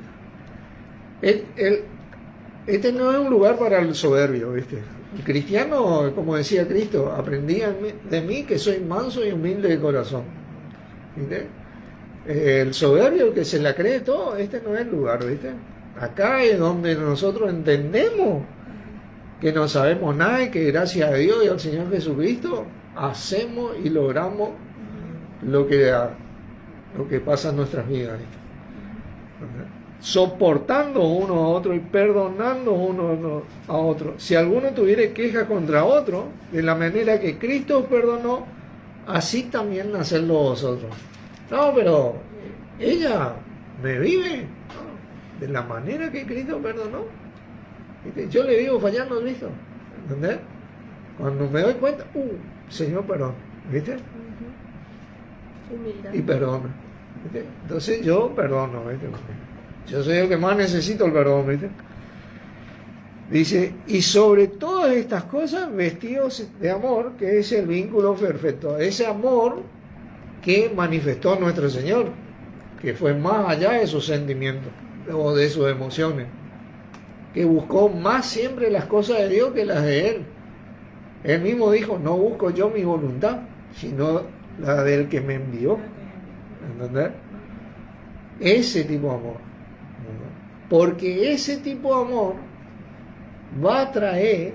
este no es un lugar para el soberbio, ¿viste? El cristiano, como decía Cristo, aprendí de mí que soy manso y humilde de corazón, ¿viste? El soberbio, el que se la cree todo, este no es el lugar, ¿viste? Acá es donde nosotros entendemos que no sabemos nada y que gracias a Dios y al Señor Jesucristo hacemos y logramos lo que pasa en nuestras vidas. Soportando uno a otro y perdonando uno a otro. Si alguno tuviera queja contra otro, de la manera que Cristo os perdonó, así también hacedlo vosotros. No, pero ella me vive, ¿no? De la manera que Cristo perdonó. ¿Viste? Yo le vivo fallando a Cristo, ¿entendés? Cuando me doy cuenta, Señor, perdón, ¿viste? Humildad. Y perdona, ¿viste? Entonces yo perdono, ¿viste? Yo soy el que más necesito el perdón, ¿viste? Dice, y sobre todas estas cosas, vestidos de amor, que es el vínculo perfecto. Ese amor que manifestó nuestro Señor, que fue más allá de sus sentimientos o de sus emociones, que buscó más siempre las cosas de Dios que las de Él. Él mismo dijo, no busco yo mi voluntad, sino la del que me envió. ¿Entendés? Ese tipo de amor. Porque ese tipo de amor va a traer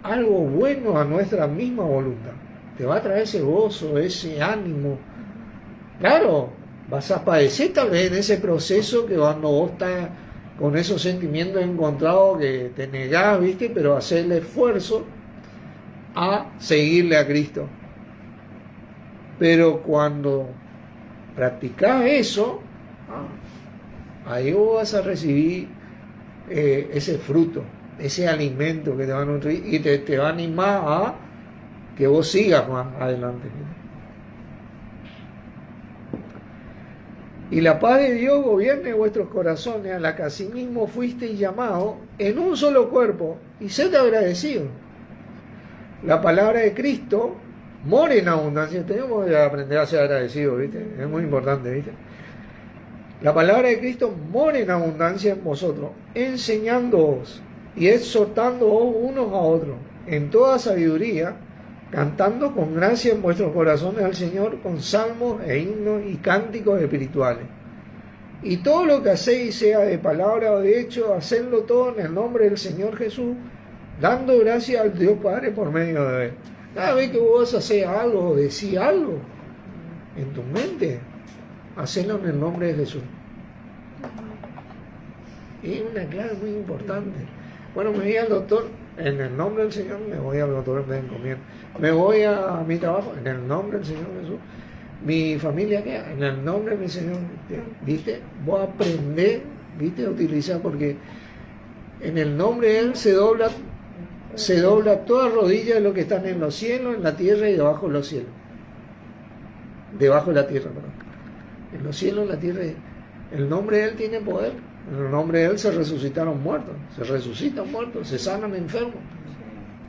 algo bueno a nuestra misma voluntad. Te va a traer ese gozo, ese ánimo. Claro, vas a padecer tal vez en ese proceso que cuando vos estás con esos sentimientos encontrados que te negás, ¿viste? Pero hacer el esfuerzo a seguirle a Cristo. Pero cuando practicás eso, ahí vos vas a recibir ese fruto, ese alimento que te va a nutrir y te va a animar a que vos sigas más adelante. Y la paz de Dios gobierne vuestros corazones, a la que asimismo fuisteis llamados en un solo cuerpo, y sed agradecidos. La palabra de Cristo mora en abundancia. Tenemos que aprender a ser agradecidos, ¿viste? Es muy importante, ¿viste? La palabra de Cristo mora en abundancia en vosotros, enseñándoos y exhortándoos unos a otros en toda sabiduría, cantando con gracia en vuestros corazones al Señor con salmos e himnos y cánticos espirituales. Y todo lo que hacéis, sea de palabra o de hecho, hacedlo todo en el nombre del Señor Jesús, dando gracias al Dios Padre por medio de Él. Cada vez que vos haces algo o decís algo en tu mente, hacelo en el nombre de Jesús. Es una clave muy importante. Bueno, me voy al doctor, en el nombre del Señor, me voy al doctor de encomienda. Me voy a mi trabajo, en el nombre del Señor Jesús. Mi familia, ¿qué? En el nombre del Señor. ¿Viste? Voy a aprender, ¿viste? A utilizar, porque en el nombre de Él se dobla toda rodilla de lo que están en los cielos, en la tierra y debajo de los cielos. Debajo de la tierra, perdón. En los cielos, en la tierra. El nombre de Él tiene poder. En el nombre de Él se resucitaron muertos, se resucitan muertos, se sanan enfermos.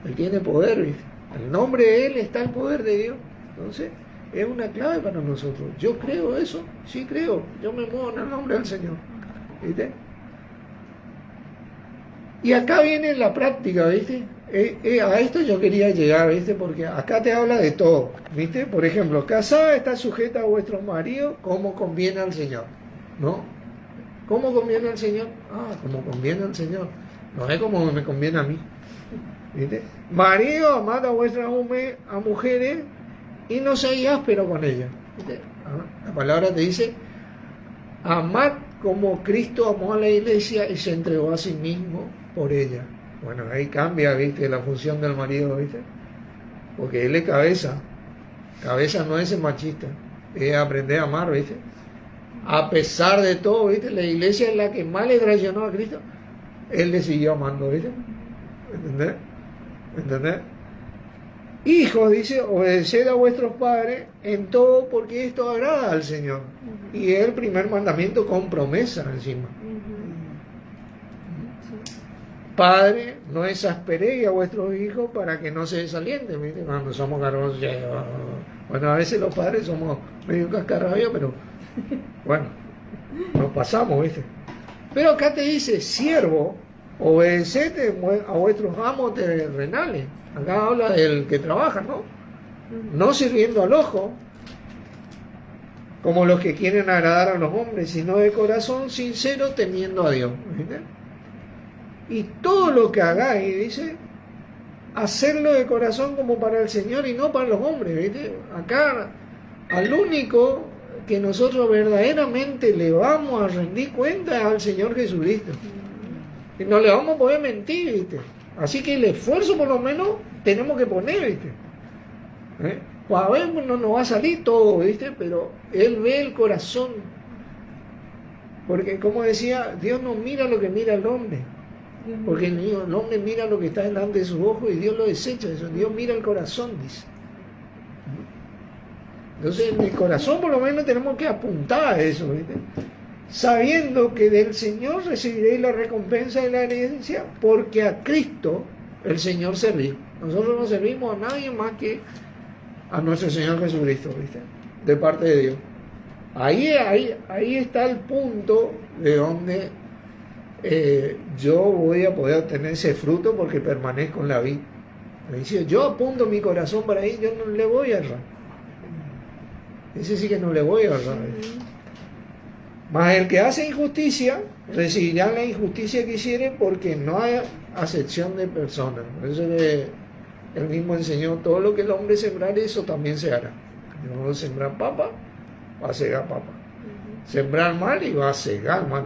Él tiene poder, ¿viste? En el nombre de Él está el poder de Dios. Entonces, es una clave para nosotros. Yo creo eso, sí creo. Yo me muevo en el nombre del Señor. ¿Viste? Y acá viene la práctica, ¿viste? A esto yo quería llegar, ¿viste? Porque acá te habla de todo, ¿viste? Por ejemplo, casada está sujeta a vuestros maridos como conviene al Señor, ¿no? ¿Cómo conviene al Señor? Como conviene al Señor. No es como me conviene a mí, ¿viste? Marido, amad a vuestras mujeres y no seáis ásperos con ellas, ¿viste? La palabra te dice, amad como Cristo amó a la iglesia y se entregó a sí mismo por ella. Bueno, ahí cambia, ¿viste? La función del marido, ¿viste? Porque él es cabeza. Cabeza no es el machista. Es aprender a amar, ¿viste? A pesar de todo, ¿viste? La iglesia es la que más le traicionó a Cristo. Él le siguió amando, ¿viste? ¿Entendés? ¿Entendés? Hijos, dice, obedeced a vuestros padres en todo porque esto agrada al Señor. Y es el primer mandamiento con promesa encima. Padre, no exasperéis a vuestros hijos para que no se desalienten, ¿viste? Cuando somos cargos, bueno, a veces los padres somos medio cascarrabias, pero bueno, nos pasamos, ¿viste? Pero acá te dice, siervo, obedeced a vuestros amos terrenales. Acá habla del que trabaja, ¿no? No sirviendo al ojo, como los que quieren agradar a los hombres, sino de corazón sincero, temiendo a Dios, ¿viste? y todo lo que hagáis, dice, hacerlo de corazón como para el Señor y no para los hombres, ¿viste? Acá, al único que nosotros verdaderamente le vamos a rendir cuenta es al Señor Jesucristo. Y no le vamos a poder mentir, ¿viste? Así que el esfuerzo por lo menos tenemos que poner, ¿viste? Pues a ver, no nos va a salir todo, ¿viste? Pero Él ve el corazón. Porque como decía, Dios no mira lo que mira el hombre. Porque el hombre mira lo que está delante de sus ojos y Dios lo desecha. Eso. Dios mira el corazón, dice. Entonces en el corazón por lo menos tenemos que apuntar a eso, ¿viste? Sabiendo que del Señor recibiréis la recompensa de la herencia, porque a Cristo el Señor servir. Nosotros no servimos a nadie más que a nuestro Señor Jesucristo, ¿viste? De parte de Dios. Ahí está el punto de donde yo voy a poder obtener ese fruto porque permanezco en la vida. Me dice, yo apunto mi corazón para ahí, yo no le voy a errar. Ese sí que no le voy a errar. Mas el que hace injusticia recibirá la injusticia que hiciere, porque no hay acepción de personas. Por eso él mismo enseñó, todo lo que el hombre sembrar, eso también se hará. No sembrar papa, va a cegar papa. Sembrar mal y va a cegar mal.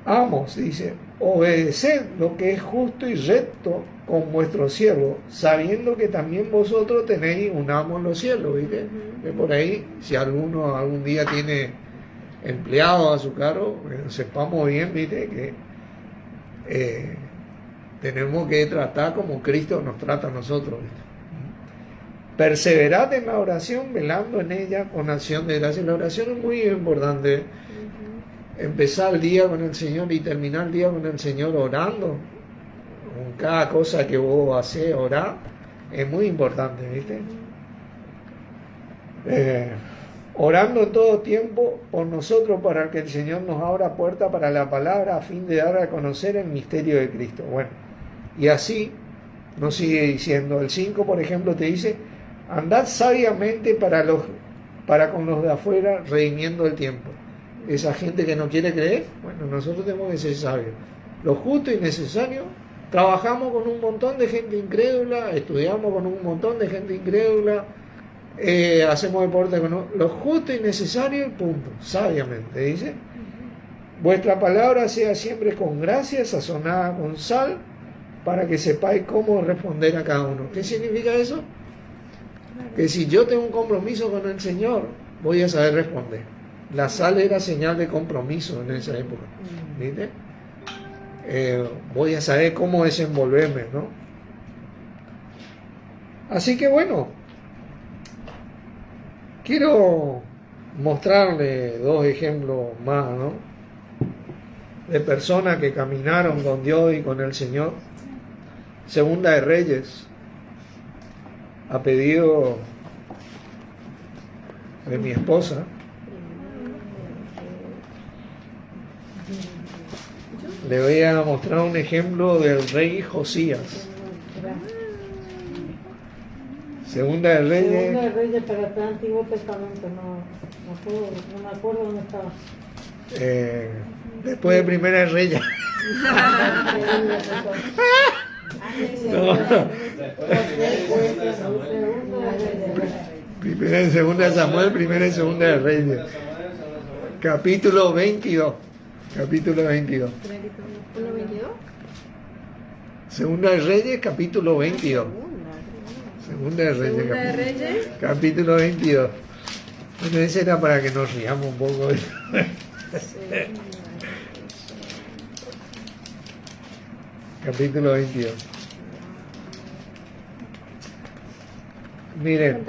Amos, dice, obedeced lo que es justo y recto con vuestro siervo, sabiendo que también vosotros tenéis un amo en los cielos, ¿viste? Que por ahí, si alguno algún día tiene empleado a su cargo, sepamos bien, ¿viste? Que tenemos que tratar como Cristo nos trata a nosotros, ¿viste? Perseverad en la oración, velando en ella con acción de gracia. La oración es muy importante. Empezar el día con el Señor y terminar el día con el Señor orando. Con cada cosa que vos hacés, orar, es muy importante, ¿viste? Orando en todo tiempo por nosotros, para que el Señor nos abra puerta para la palabra, a fin de dar a conocer el misterio de Cristo. Bueno, y así nos sigue diciendo. El 5, por ejemplo, te dice, andad sabiamente para con los de afuera, redimiendo el tiempo. Esa gente que no quiere creer, bueno, nosotros tenemos que ser sabios. Lo justo y necesario. Trabajamos con un montón de gente incrédula, estudiamos con un montón de gente incrédula, hacemos deporte con lo justo y necesario, y punto, sabiamente, dice. Vuestra palabra sea siempre con gracia, sazonada con sal, para que sepáis cómo responder a cada uno. ¿Qué significa eso? Que si yo tengo un compromiso con el Señor, voy a saber responder. La sal era señal de compromiso en esa época, ¿viste? Voy a saber cómo desenvolverme, ¿no? Así que bueno, quiero mostrarle dos ejemplos más, ¿no? De personas que caminaron con Dios y con el Señor. Segunda de Reyes, a pedido de mi esposa. Le voy a mostrar un ejemplo del rey Josías. Segunda de Reyes. Segunda de Reyes, para el Antiguo Testamento, no me acuerdo dónde estaba. Después de Primera de Reyes. Primera y Segunda de Samuel, Primera y Segunda de Reyes. Capítulo 22. Capítulo 22. Segunda de Reyes, capítulo 22. Segunda de Reyes, capítulo 22. Bueno, ese era para que nos riamos un poco. Capítulo 22. Miren,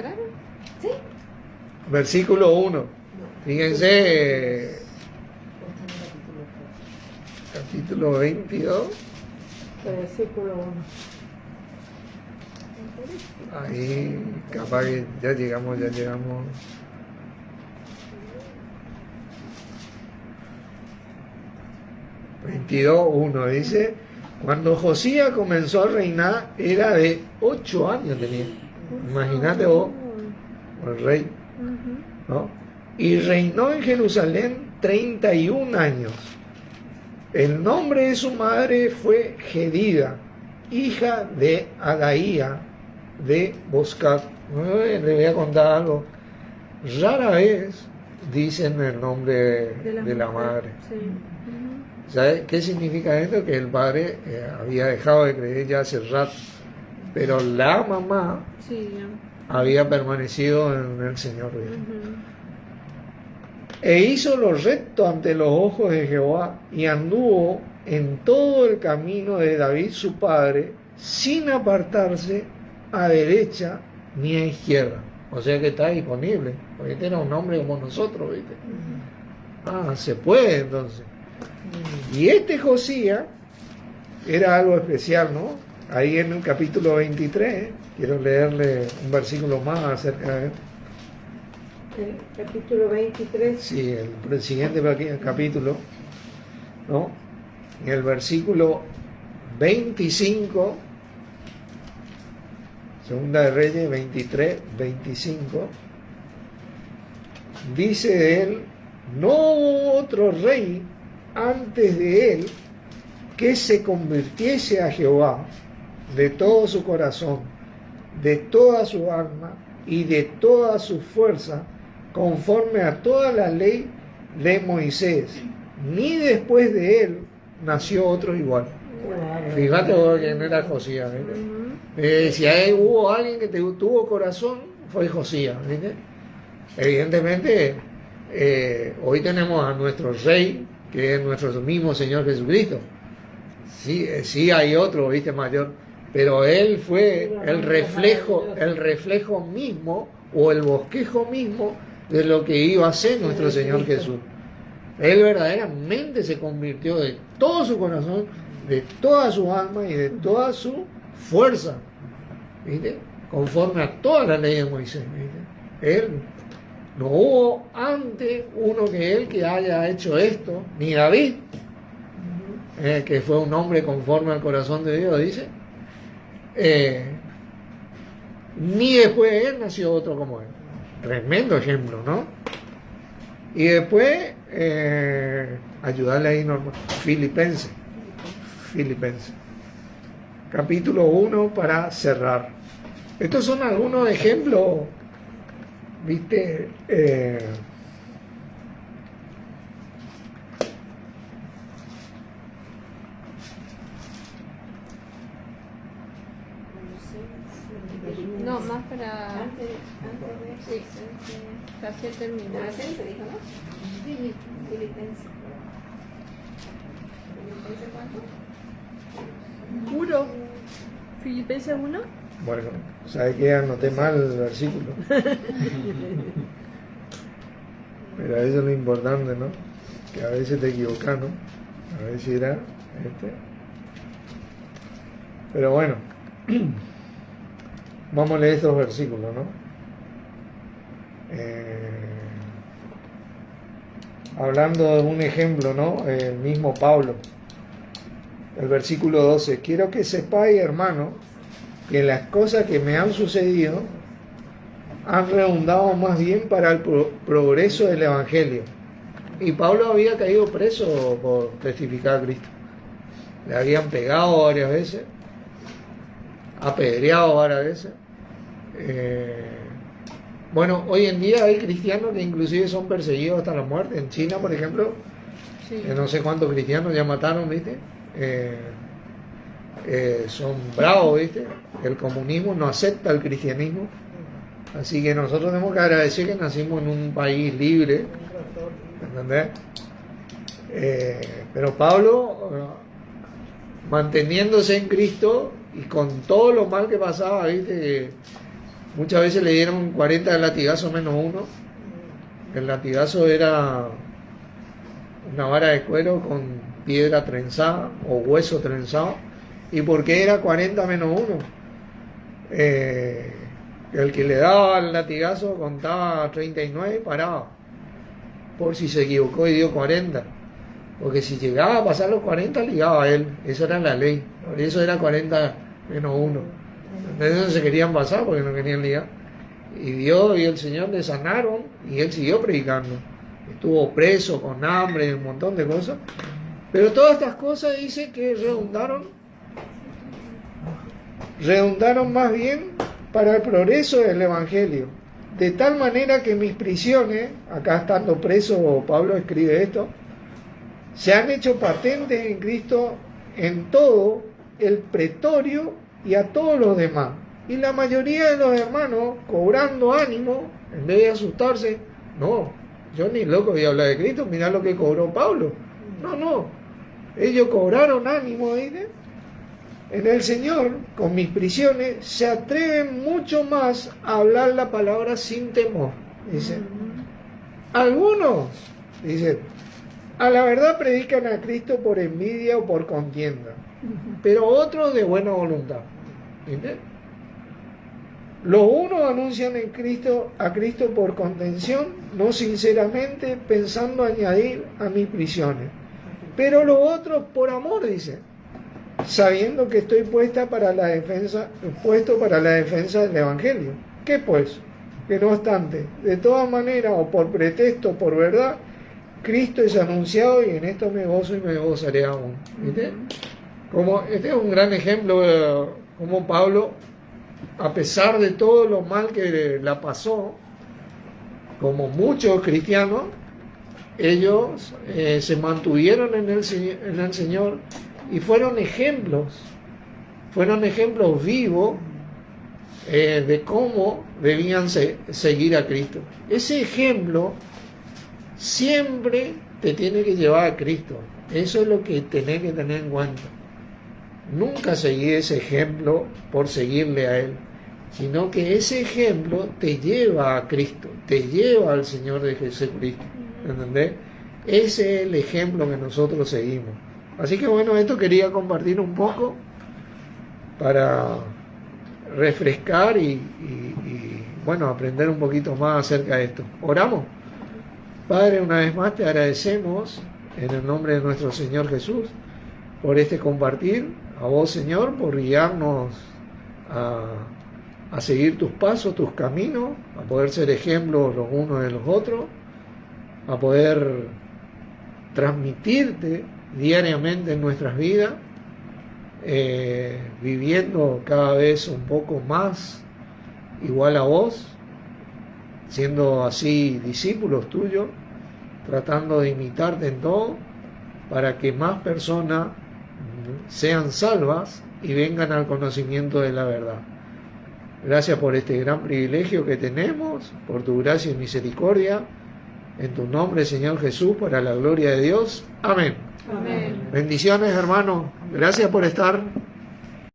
versículo 1. Fíjense, capítulo 22. Versículo 1. Ahí, capaz que ya llegamos. 22:1 dice: cuando Josías comenzó a reinar, era de 8 años tenía. Imagínate vos, el rey, ¿no? Y reinó en Jerusalén 31 años. El nombre de su madre fue Gedida, hija de Adaía de Boscat. Le voy a contar algo. Rara vez dicen el nombre de la madre. Sí. ¿Sabe qué significa esto? Que el padre había dejado de creer ya hace rato, pero la mamá Sí, ya. había permanecido en el Señor. Ujú. E hizo lo recto ante los ojos de Jehová y anduvo en todo el camino de David su padre, sin apartarse a derecha ni a izquierda. O sea que está disponible, porque este era un hombre como nosotros, ¿viste? Ah, se puede entonces. Y este Josías era algo especial, ¿no? Ahí en el capítulo 23, quiero leerle un versículo más acerca de él. El capítulo 23. Sí, el siguiente capítulo, ¿no? En el versículo 25, Segunda de Reyes 23, 25, dice de él: no hubo otro rey antes de él que se convirtiese a Jehová de todo su corazón, de toda su alma y de toda su fuerza, conforme a toda la ley de Moisés, ni después de él nació otro igual. Fíjate vos quién era Josías, ¿viste? Si ahí hubo alguien que tuvo corazón, fue Josías, ¿viste? Evidentemente, hoy tenemos a nuestro rey, que es nuestro mismo Señor Jesucristo. Sí hay otro, ¿viste? Mayor, pero él fue el reflejo mismo, o el bosquejo mismo, de lo que iba a ser nuestro Señor Jesús. Él verdaderamente se convirtió de todo su corazón, de toda su alma y de toda su fuerza, ¿viste? Conforme a toda la ley de Moisés, ¿viste? Él, no hubo antes uno que él que haya hecho esto, ni David, que fue un hombre conforme al corazón de Dios, dice, ni después de él nació otro como él. Tremendo ejemplo, ¿no? Y después, ayudarle ahí, Filipenses, capítulo 1 para cerrar. Estos son algunos ejemplos, ¿viste? No, más para... Antes de... Sí, casi al terminar. Adolescente, dijo, ¿no? Sí, Filipenses. ¿Filipenses cuánto? ¿Puro? ¿Filipenses 1? Bueno, ¿sabe qué? Anoté mal el versículo. Pero eso es lo importante, ¿no? Que a veces te equivocas, ¿no? A ver si era este. Pero bueno, vamos a leer estos versículos, ¿no? Hablando de un ejemplo, ¿no? El mismo Pablo. El versículo 12: quiero que sepáis, hermano, que las cosas que me han sucedido han redundado más bien para el progreso del Evangelio. Y Pablo había caído preso por testificar a Cristo. Le habían pegado varias veces, apedreado varias veces. Bueno, hoy en día hay cristianos que inclusive son perseguidos hasta la muerte. En China, por ejemplo, Sí. no sé cuántos cristianos ya mataron, ¿viste? Son bravos, ¿viste? El comunismo no acepta el cristianismo. Así que nosotros tenemos que agradecer que nacimos en un país libre, ¿entendés? Pero Pablo, manteniéndose en Cristo y con todo lo mal que pasaba, ¿viste? Muchas veces le dieron 40 de latigazo menos uno. El latigazo era una vara de cuero con piedra trenzada o hueso trenzado. ¿Y por qué era 40 menos uno? El que le daba el latigazo contaba 39 y paraba, por si se equivocó y dio 40, porque si llegaba a pasar los 40 ligaba a él. Esa era la ley, por eso era 40 menos 1. Entonces no se querían pasar porque no querían ligar, y Dios y el Señor le sanaron y él siguió predicando. Estuvo preso con hambre y un montón de cosas, Pero todas estas cosas dice que redundaron más bien para el progreso del Evangelio. De tal manera que mis prisiones, acá estando preso, Pablo escribe esto, se han hecho patentes en Cristo en todo el pretorio y a todos los demás. Y la mayoría de los hermanos, cobrando ánimo, en vez de asustarse, no, yo ni loco voy a hablar de Cristo, mirá lo que cobró Pablo. No, ellos cobraron ánimo, ¿viste? En el Señor, con mis prisiones, se atreven mucho más a hablar la palabra sin temor. Dice, algunos, dice, a la verdad predican a Cristo por envidia o por contienda, pero otros de buena voluntad. ¿Viste? Los unos anuncian a Cristo por contención, no sinceramente, pensando añadir a mis prisiones. Pero los otros por amor, dice, sabiendo que estoy puesto para la defensa del Evangelio. ¿Qué pues? Que no obstante, de todas maneras, o por pretexto o por verdad, Cristo es anunciado y en esto me gozo y me gozaré aún. ¿Viste? Este es un gran ejemplo de cómo Pablo, a pesar de todo lo mal que la pasó, como muchos cristianos, ellos se mantuvieron en el Señor y fueron ejemplos vivos de cómo debían seguir a Cristo. Ese ejemplo siempre te tiene que llevar a Cristo. Eso es lo que tenés que tener en cuenta. Nunca seguí ese ejemplo por seguirle a Él, sino que ese ejemplo te lleva a Cristo, te lleva al Señor de Jesucristo. ¿Entendés? Ese es el ejemplo que nosotros seguimos. Así que bueno, esto quería compartir un poco para refrescar y bueno, aprender un poquito más acerca de esto. ¿Oramos? Padre, una vez más te agradecemos en el nombre de nuestro Señor Jesús por este compartir. A vos, Señor, por guiarnos a seguir tus pasos, tus caminos, a poder ser ejemplos los unos de los otros, a poder transmitirte diariamente en nuestras vidas, viviendo cada vez un poco más igual a vos, siendo así discípulos tuyos, tratando de imitarte en todo, para que más personas sean salvas y vengan al conocimiento de la verdad. Gracias por este gran privilegio que tenemos, por tu gracia y misericordia. En tu nombre, Señor Jesús, para la gloria de Dios. Amén. Amén. Bendiciones, hermanos. Gracias por estar.